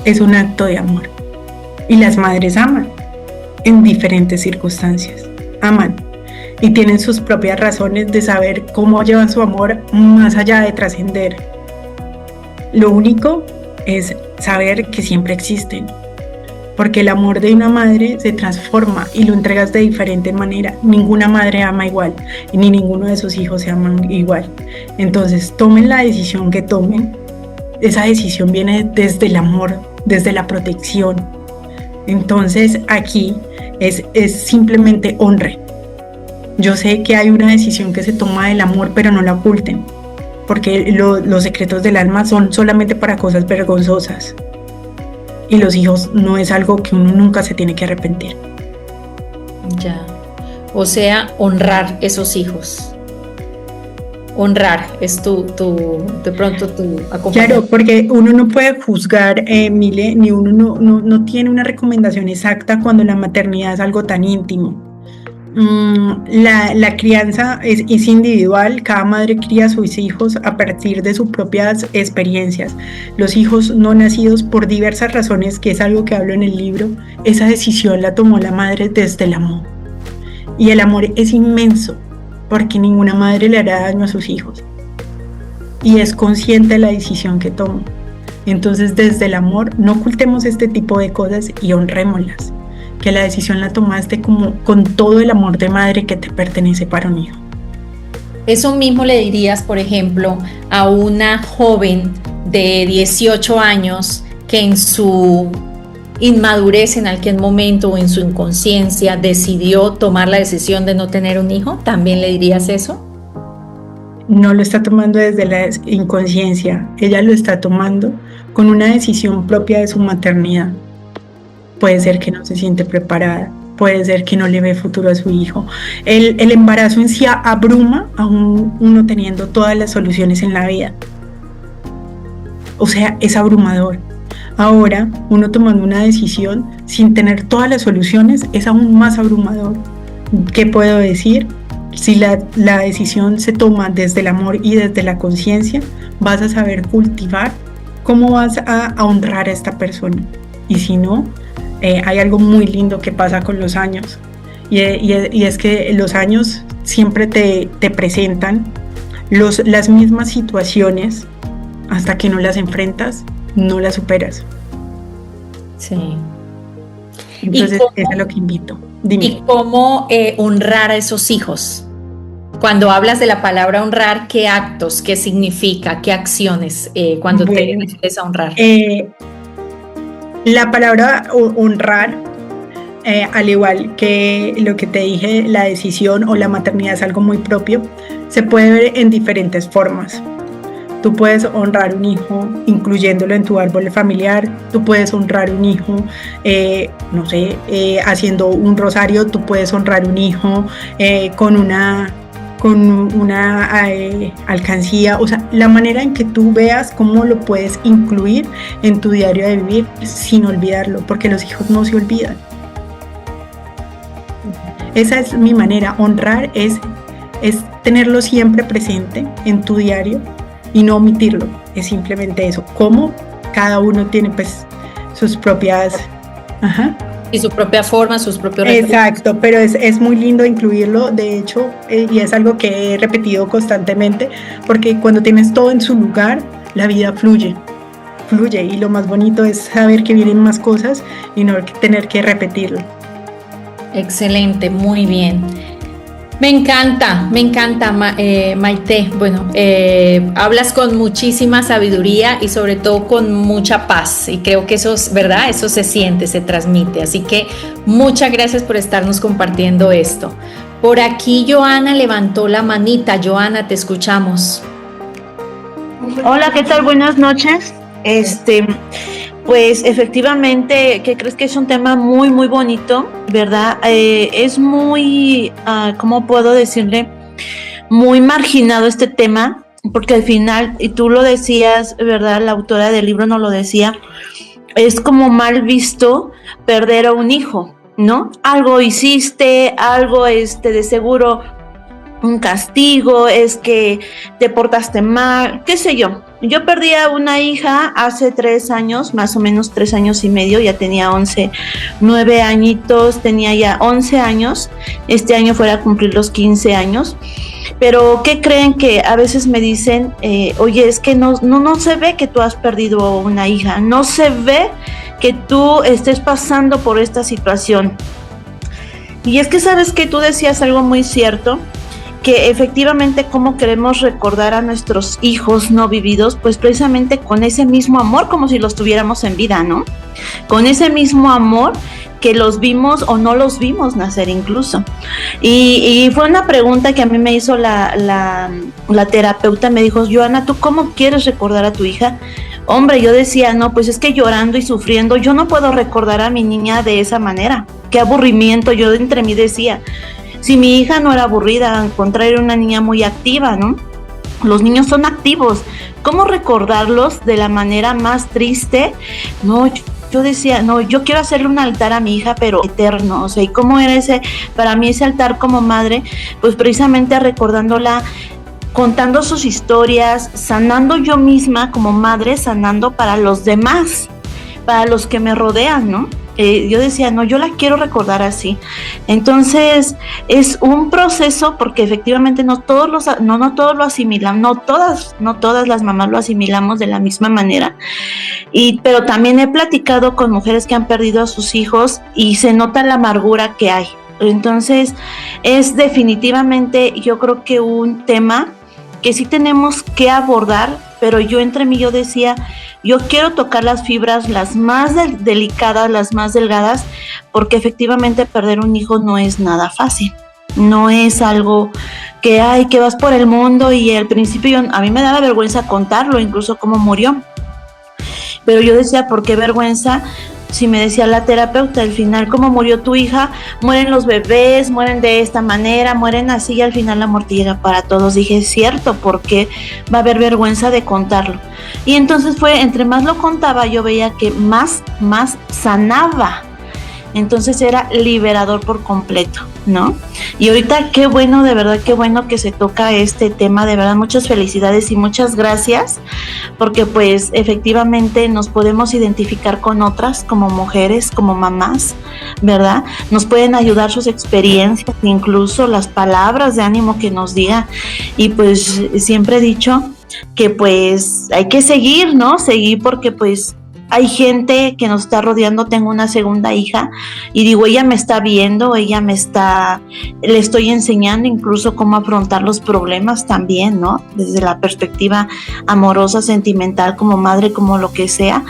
es un acto de amor y las madres aman en diferentes circunstancias, aman y tienen sus propias razones de saber cómo llevan su amor más allá de trascender. Lo único es saber que siempre existen, porque el amor de una madre se transforma y lo entregas de diferente manera. Ninguna madre ama igual, ni ninguno de sus hijos se aman igual. Entonces, tomen la decisión que tomen. Esa decisión viene desde el amor, desde la protección. Entonces, aquí es simplemente honre. Yo sé que hay una decisión que se toma del amor, pero no la oculten, porque los secretos del alma son solamente para cosas vergonzosas. Y los hijos no es algo que uno nunca se tiene que arrepentir. Ya. O sea, honrar esos hijos. Honrar es de pronto tu acompañante. Claro, porque uno no puede juzgar, Mile, ni uno no tiene una recomendación exacta cuando la maternidad es algo tan íntimo. La crianza es individual, cada madre cría a sus hijos a partir de sus propias experiencias. Los hijos no nacidos, por diversas razones, que es algo que hablo en el libro, esa decisión la tomó la madre desde el amor. Y el amor es inmenso, porque ninguna madre le hará daño a sus hijos. Y es consciente de la decisión que toma. Entonces, desde el amor, no ocultemos este tipo de cosas y honrémoslas. Que la decisión la tomaste como con todo el amor de madre que te pertenece para un hijo. Eso mismo le dirías, por ejemplo, a una joven de 18 años que en su inmadurez en aquel momento o en su inconsciencia decidió tomar la decisión de no tener un hijo. ¿También le dirías eso? No lo está tomando desde la inconsciencia, ella lo está tomando con una decisión propia de su maternidad. Puede ser que no se siente preparada, puede ser que no le ve futuro a su hijo. El embarazo en sí abruma a uno teniendo todas las soluciones en la vida. O sea, es abrumador. Ahora, uno tomando una decisión sin tener todas las soluciones es aún más abrumador. ¿Qué puedo decir? Si la decisión se toma desde el amor y desde la conciencia, vas a saber cultivar cómo vas a honrar a esta persona. Y si no, hay algo muy lindo que pasa con los años y es que los años siempre te presentan las mismas situaciones hasta que no las enfrentas, no las superas. Sí. Entonces, eso es lo que invito. Dime. ¿Y cómo honrar a esos hijos? Cuando hablas de la palabra honrar, ¿qué actos, qué significa, qué acciones cuando te refieres a honrar? La palabra honrar, al igual que lo que te dije, la decisión o la maternidad es algo muy propio, se puede ver en diferentes formas. Tú puedes honrar un hijo incluyéndolo en tu árbol familiar, tú puedes honrar un hijo, haciendo un rosario, tú puedes honrar un hijo con una alcancía, o sea, la manera en que tú veas cómo lo puedes incluir en tu diario de vivir sin olvidarlo, porque los hijos no se olvidan. Esa es mi manera, honrar es tenerlo siempre presente en tu diario y no omitirlo, es simplemente eso, como cada uno tiene pues sus propias... Y su propia forma, sus propios recursos. Exacto, pero es muy lindo incluirlo, de hecho, y es algo que he repetido constantemente, porque cuando tienes todo en su lugar, la vida fluye, y lo más bonito es saber que vienen más cosas y no tener que repetirlo. Excelente, muy bien. Me encanta, Maite. Bueno, hablas con muchísima sabiduría y sobre todo con mucha paz. Y creo que eso es verdad, eso se siente, se transmite. Así que muchas gracias por estarnos compartiendo esto. Por aquí Joana levantó la manita. Joana, te escuchamos. Hola, ¿qué tal? Buenas noches. Pues efectivamente, ¿qué crees? Que es un tema muy, muy bonito, ¿verdad? Es muy, ¿cómo puedo decirle? Muy marginado este tema, porque al final, y tú lo decías, ¿verdad? La autora del libro nos lo decía, es como mal visto perder a un hijo, ¿no? Algo hiciste, algo de seguro un castigo, es que te portaste mal, qué sé yo. Yo perdí a una hija hace 3 años, más o menos 3 años y medio, ya tenía 9 añitos, tenía ya 11 años, este año fuera a cumplir los 15 años, pero ¿qué creen? Que a veces me dicen, oye, es que no se ve que tú has perdido una hija, no se ve que tú estés pasando por esta situación. Y es que sabes que tú decías algo muy cierto, que efectivamente cómo queremos recordar a nuestros hijos no vividos, pues precisamente con ese mismo amor, como si los tuviéramos en vida, ¿no? Con ese mismo amor que los vimos o no los vimos nacer incluso. Y fue una pregunta que a mí me hizo la terapeuta, me dijo, Joana, ¿tú cómo quieres recordar a tu hija? Hombre, yo decía, no, pues es que llorando y sufriendo, yo no puedo recordar a mi niña de esa manera. Qué aburrimiento, yo entre mí decía. Si mi hija no era aburrida, al contrario, era una niña muy activa, ¿no? Los niños son activos. ¿Cómo recordarlos de la manera más triste? No, yo decía, no, yo quiero hacerle un altar a mi hija, pero eterno. O sea, ¿y cómo era para mí ese altar como madre? Pues precisamente recordándola, contando sus historias, sanando yo misma como madre, sanando para los demás, para los que me rodean, ¿no? Yo decía, no, yo la quiero recordar así. Entonces, es un proceso porque efectivamente no todos lo asimilan, no todas las mamás lo asimilamos de la misma manera. Pero también he platicado con mujeres que han perdido a sus hijos y se nota la amargura que hay. Entonces, es definitivamente, yo creo que un tema que sí tenemos que abordar, pero yo entre mí yo decía, yo quiero tocar las fibras las más delicadas, las más delgadas, porque efectivamente perder un hijo no es nada fácil, no es algo que vas por el mundo y al principio a mí me daba vergüenza contarlo, incluso cómo murió, pero yo decía, ¿por qué vergüenza? Si me decía la terapeuta, al final, ¿cómo murió tu hija? Mueren los bebés, mueren de esta manera, mueren así y al final la muerte llega para todos. Dije, es cierto, porque va a haber vergüenza de contarlo. Y entonces entre más lo contaba, yo veía que más sanaba. Entonces era liberador por completo, ¿no? Y ahorita qué bueno, de verdad, qué bueno que se toca este tema, de verdad, muchas felicidades y muchas gracias, porque pues efectivamente nos podemos identificar con otras como mujeres, como mamás, ¿verdad? Nos pueden ayudar sus experiencias, incluso las palabras de ánimo que nos digan, y pues siempre he dicho que pues hay que seguir, ¿no? Seguir porque pues hay gente que nos está rodeando. Tengo una segunda hija y digo, ella me está viendo, le estoy enseñando incluso cómo afrontar los problemas también, ¿no? Desde la perspectiva amorosa, sentimental, como madre, como lo que sea.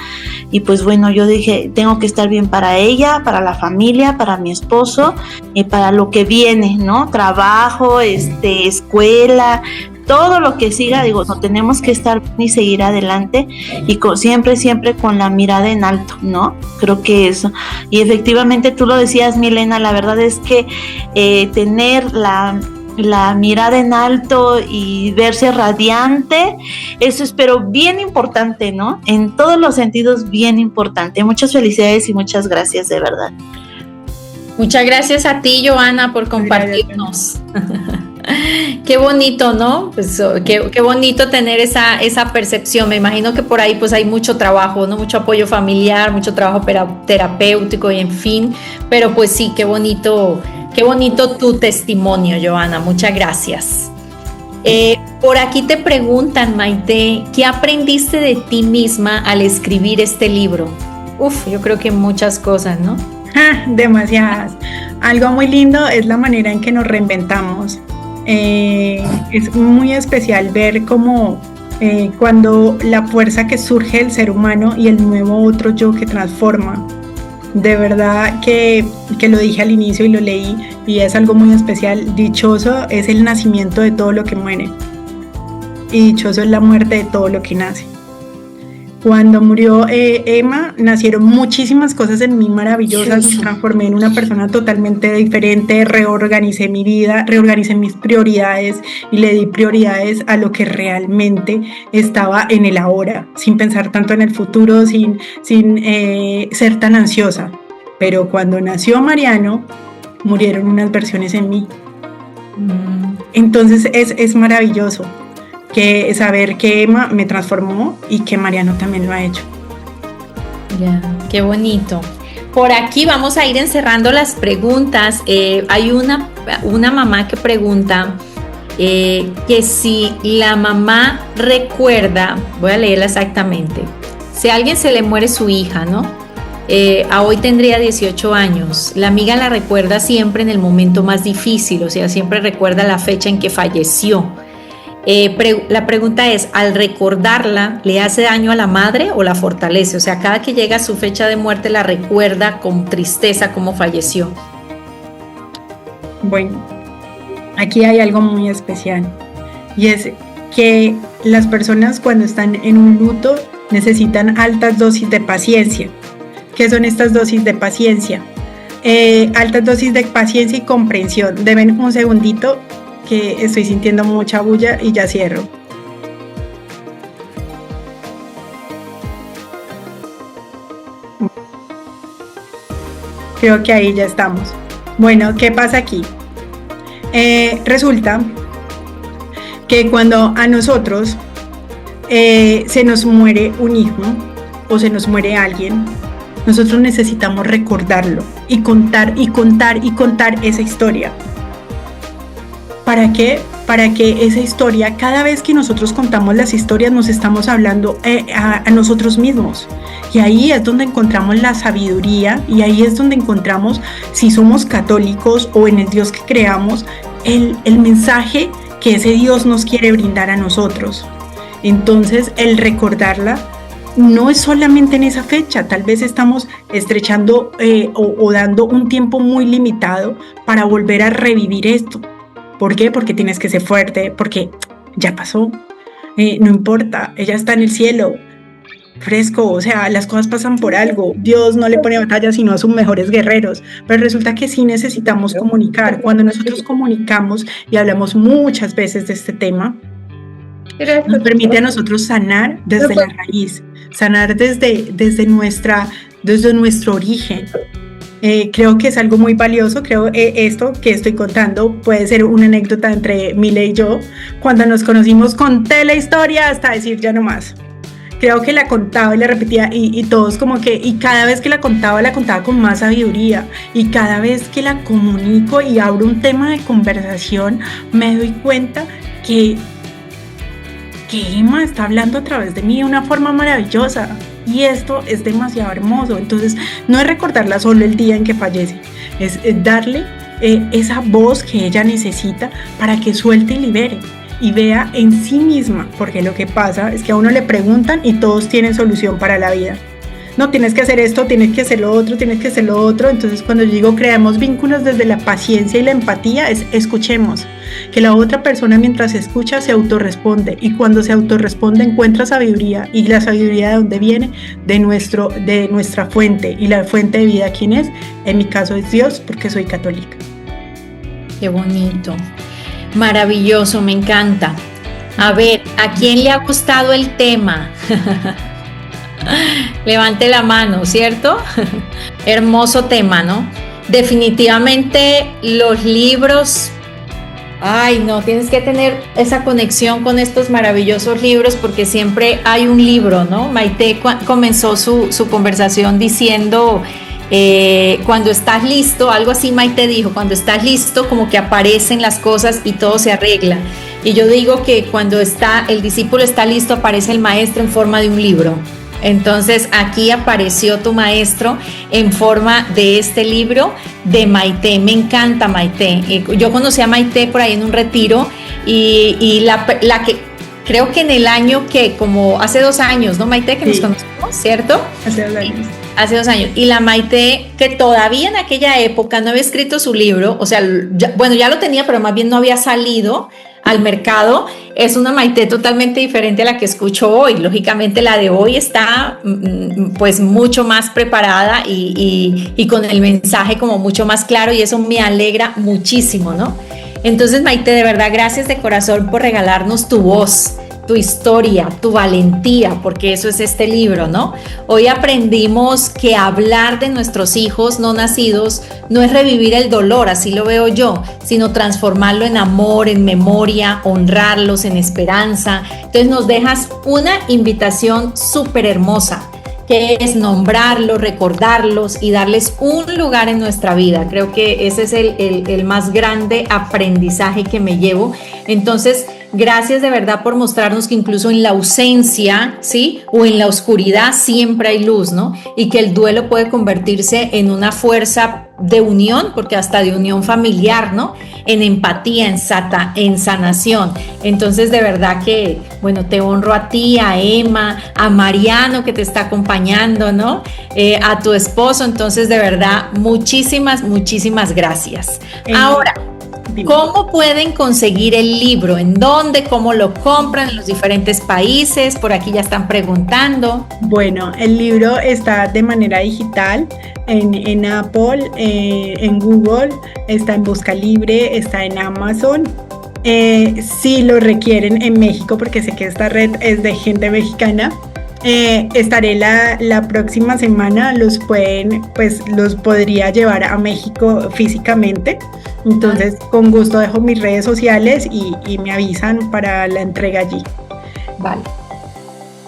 Y pues bueno, yo dije, tengo que estar bien para ella, para la familia, para mi esposo y para lo que viene, ¿no? Trabajo, escuela, todo lo que siga, digo, no tenemos que estar ni seguir adelante y siempre con la mirada en alto, ¿no? Creo que eso. Y efectivamente tú lo decías, Milena, la verdad es que tener la mirada en alto y verse radiante, eso es pero bien importante, ¿no? En todos los sentidos bien importante. Muchas felicidades y muchas gracias, de verdad. Muchas gracias a ti, Joana, por compartirnos. Qué bonito, ¿no? Pues qué bonito tener esa percepción. Me imagino que por ahí pues hay mucho trabajo, ¿no? Mucho apoyo familiar, mucho trabajo terapéutico y en fin. Pero pues sí, qué bonito tu testimonio, Joana. Muchas gracias. Por aquí te preguntan, Maite, ¿qué aprendiste de ti misma al escribir este libro? Yo creo que muchas cosas, ¿no? Demasiadas. Algo muy lindo es la manera en que nos reinventamos. Es muy especial ver cómo cuando la fuerza que surge del ser humano y el nuevo otro yo que transforma. De verdad que lo dije al inicio y lo leí y es algo muy especial. Dichoso es el nacimiento de todo lo que muere y dichoso es la muerte de todo lo que nace. Cuando murió Emma, nacieron muchísimas cosas en mí maravillosas, me transformé en una persona totalmente diferente, reorganicé mi vida, reorganicé mis prioridades y le di prioridades a lo que realmente estaba en el ahora, sin pensar tanto en el futuro, sin ser tan ansiosa. Pero cuando nació Mariano, murieron unas versiones en mí. Entonces es maravilloso. Que saber que Emma me transformó y que Mariano también lo ha hecho. Ya, qué bonito. Por aquí vamos a ir encerrando las preguntas. Hay una mamá que pregunta que si la mamá recuerda, voy a leerla exactamente, si a alguien se le muere su hija, ¿no? A hoy tendría 18 años. La amiga la recuerda siempre en el momento más difícil, o sea, siempre recuerda la fecha en que falleció. La pregunta es, ¿al recordarla le hace daño a la madre o la fortalece? O sea, cada que llega su fecha de muerte la recuerda con tristeza cómo falleció. Bueno, aquí hay algo muy especial y es que las personas cuando están en un luto necesitan altas dosis de paciencia. ¿Qué son estas dosis de paciencia? Altas dosis de paciencia y comprensión. Deben un segundito que estoy sintiendo mucha bulla y ya cierro. Creo que ahí ya estamos. Bueno, ¿qué pasa aquí? Resulta que cuando a nosotros se nos muere un hijo o se nos muere alguien, nosotros necesitamos recordarlo y contar y contar y contar esa historia. ¿Para qué? Para que esa historia, cada vez que nosotros contamos las historias, nos estamos hablando a nosotros mismos. Y ahí es donde encontramos la sabiduría, y ahí es donde encontramos, si somos católicos o en el Dios que creamos, el mensaje que ese Dios nos quiere brindar a nosotros. Entonces, el recordarla no es solamente en esa fecha, tal vez estamos estrechando o dando un tiempo muy limitado para volver a revivir esto. ¿Por qué? Porque tienes que ser fuerte, porque ya pasó, no importa, ella está en el cielo, fresco, o sea, las cosas pasan por algo, Dios no le pone batalla sino a sus mejores guerreros, pero resulta que sí necesitamos comunicar. Cuando nosotros comunicamos y hablamos muchas veces de este tema, nos permite a nosotros sanar desde la raíz, sanar desde nuestro origen. Creo que es algo muy valioso. Creo esto que estoy contando puede ser una anécdota entre Mile y yo. Cuando nos conocimos, conté la historia hasta decir ya no más. Creo que la contaba y la repetía y todos como que, y cada vez que la contaba con más sabiduría, y cada vez que la comunico y abro un tema de conversación, me doy cuenta que Emma está hablando a través de mí de una forma maravillosa. Y esto es demasiado hermoso. Entonces, no es recordarla solo el día en que fallece, es darle esa voz que ella necesita para que suelte y libere y vea en sí misma, porque lo que pasa es que a uno le preguntan y todos tienen solución para la vida. No, tienes que hacer esto, tienes que hacer lo otro, tienes que hacer lo otro. Entonces, cuando yo digo creamos vínculos desde la paciencia y la empatía, es escuchemos. Que la otra persona mientras escucha se autorresponde, y cuando se autorresponde encuentra sabiduría, y la sabiduría ¿de dónde viene? De nuestra fuente, y la fuente de vida ¿quién es? En mi caso es Dios, porque soy católica. Qué bonito, maravilloso, me encanta. A ver, ¿a quién le ha gustado el tema? Levante la mano, ¿cierto? Hermoso tema, ¿no? Definitivamente los libros, ay no, tienes que tener esa conexión con estos maravillosos libros, porque siempre hay un libro, ¿no? Maite comenzó su conversación diciendo, cuando estás listo, algo así Maite dijo, cuando estás listo como que aparecen las cosas y todo se arregla. Y yo digo que cuando el discípulo está listo, aparece el maestro en forma de un libro. Entonces aquí apareció tu maestro en forma de este libro de Maite. Me encanta Maite. Yo conocí a Maite por ahí en un retiro y la que creo que en el año que como hace 2 años, ¿no Maite? Que sí, nos conocimos, ¿cierto? Hace 2 años. Hace 2 años. Y la Maite, que todavía en aquella época no había escrito su libro, o sea, ya lo tenía, pero más bien no había salido al mercado. Es una Maite totalmente diferente a la que escucho hoy. Lógicamente la de hoy está pues mucho más preparada y con el mensaje como mucho más claro, y eso me alegra muchísimo, ¿no? Entonces Maite, de verdad, gracias de corazón por regalarnos tu voz, tu historia, tu valentía, porque eso es este libro, ¿no? Hoy aprendimos que hablar de nuestros hijos no nacidos no es revivir el dolor, así lo veo yo, sino transformarlo en amor, en memoria, honrarlos, en esperanza. Entonces nos dejas una invitación súper hermosa, que es nombrarlos, recordarlos y darles un lugar en nuestra vida. Creo que ese es el más grande aprendizaje que me llevo. Entonces, gracias de verdad por mostrarnos que incluso en la ausencia, ¿sí? O en la oscuridad siempre hay luz, ¿no? Y que el duelo puede convertirse en una fuerza de unión, porque hasta de unión familiar, ¿no? En empatía, en sanación. Entonces, de verdad que, bueno, te honro a ti, a Emma, a Mariano que te está acompañando, ¿no? A tu esposo. Entonces, de verdad, muchísimas gracias. Ahora, ¿cómo pueden conseguir el libro? ¿En dónde? ¿Cómo lo compran? ¿En los diferentes países? Por aquí ya están preguntando. Bueno, el libro está de manera digital en Apple, en Google, está en Busca Libre, está en Amazon. Si lo requieren en México, porque sé que esta red es de gente mexicana, Estaré la próxima semana, los podría llevar a México físicamente. Entonces, con gusto dejo mis redes sociales y me avisan para la entrega allí. Vale.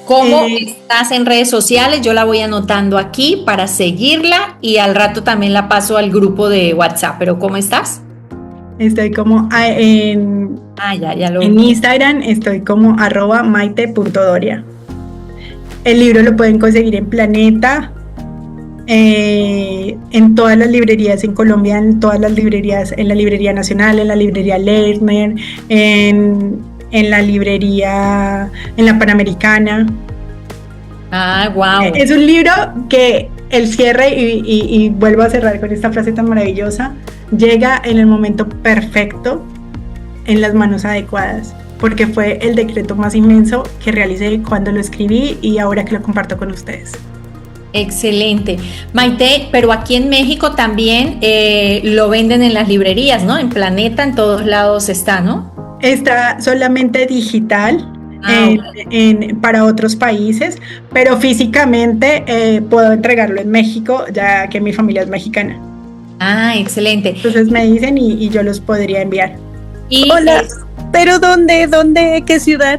¿Cómo estás en redes sociales? Yo la voy anotando aquí para seguirla y al rato también la paso al grupo de WhatsApp. ¿Pero cómo estás? Estoy como en Instagram, estoy como @maite.doria. El libro lo pueden conseguir en Planeta, en todas las librerías en Colombia, en todas las librerías, en la Librería Nacional, en la Librería Lerner, en la librería, en la Panamericana. Ah, wow. Es un libro que el cierre, y vuelvo a cerrar con esta frase tan maravillosa, llega en el momento perfecto, en las manos adecuadas, porque fue el decreto más inmenso que realicé cuando lo escribí y ahora que lo comparto con ustedes. Excelente. Maite, pero aquí en México también lo venden en las librerías, ¿no? En Planeta, en todos lados está, ¿no? Está solamente digital. Okay. Para otros países, pero físicamente puedo entregarlo en México, ya que mi familia es mexicana. Ah, excelente. Entonces me dicen y yo los podría enviar. Hola, ¿pero dónde, qué ciudad?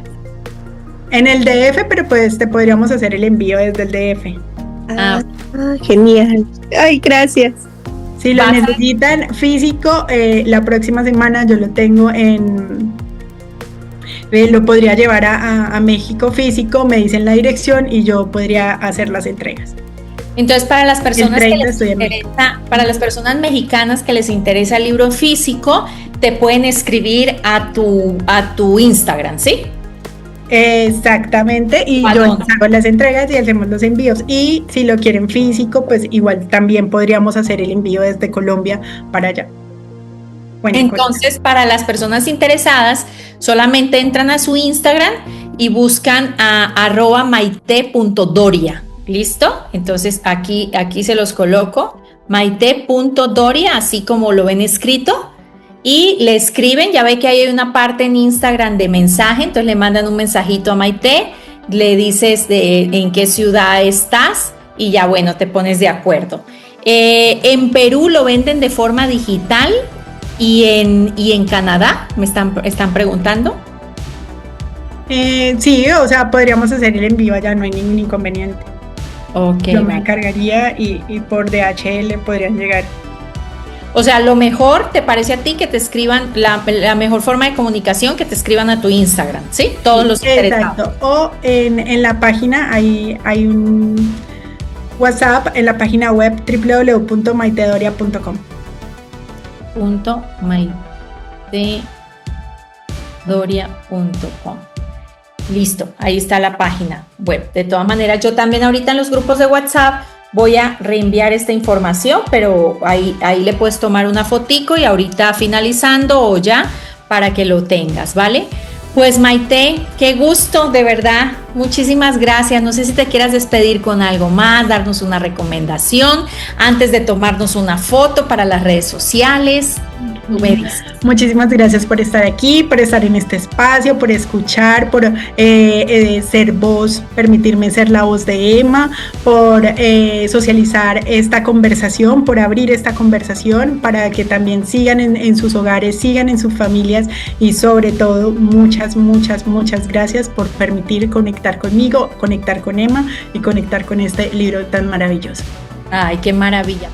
En el DF, pero pues te podríamos hacer el envío desde el DF. Genial. Ay, gracias. Si lo necesitan físico, la próxima semana yo lo tengo lo podría llevar a México físico, me dicen la dirección y yo podría hacer las entregas. Entonces, para las personas mexicanas que les interesa el libro físico, te pueden escribir a tu Instagram, ¿sí? Exactamente, y yo hago las entregas y hacemos los envíos. Y si lo quieren físico, pues igual también podríamos hacer el envío desde Colombia para allá. Bueno, entonces, para las personas interesadas, solamente entran a su Instagram y buscan a @maite.doria. ¿Listo? Entonces aquí se los coloco, maite.doria, así como lo ven escrito, y le escriben, ya ve que hay una parte en Instagram de mensaje, entonces le mandan un mensajito a Maite, le dices en qué ciudad estás y ya bueno, te pones de acuerdo. En Perú lo venden de forma digital y en Canadá, me están preguntando. Sí, o sea, podríamos hacer el envío allá, no hay ningún inconveniente. Okay, yo me encargaría y por DHL podrían llegar. O sea, lo mejor, ¿te parece a ti que te escriban, la mejor forma de comunicación, que te escriban a tu Instagram, ¿sí? Todos los interesados. Exacto, o en la página hay un WhatsApp en la página web www.maitedoria.com. .maitedoria.com. Listo, ahí está la página web. De todas maneras, yo también ahorita en los grupos de WhatsApp voy a reenviar esta información, pero ahí le puedes tomar una fotico y ahorita finalizando o ya para que lo tengas, ¿vale? Pues Maite, qué gusto, de verdad, muchísimas gracias. No sé si te quieras despedir con algo más, darnos una recomendación antes de tomarnos una foto para las redes sociales. Muchísimas gracias por estar aquí, por estar en este espacio, por escuchar, por ser voz, permitirme ser la voz de Emma, por socializar esta conversación, por abrir esta conversación para que también sigan en sus hogares, sigan en sus familias y sobre todo muchas gracias por permitir conectar conmigo, conectar con Emma y conectar con este libro tan maravilloso. Ay, qué maravilla.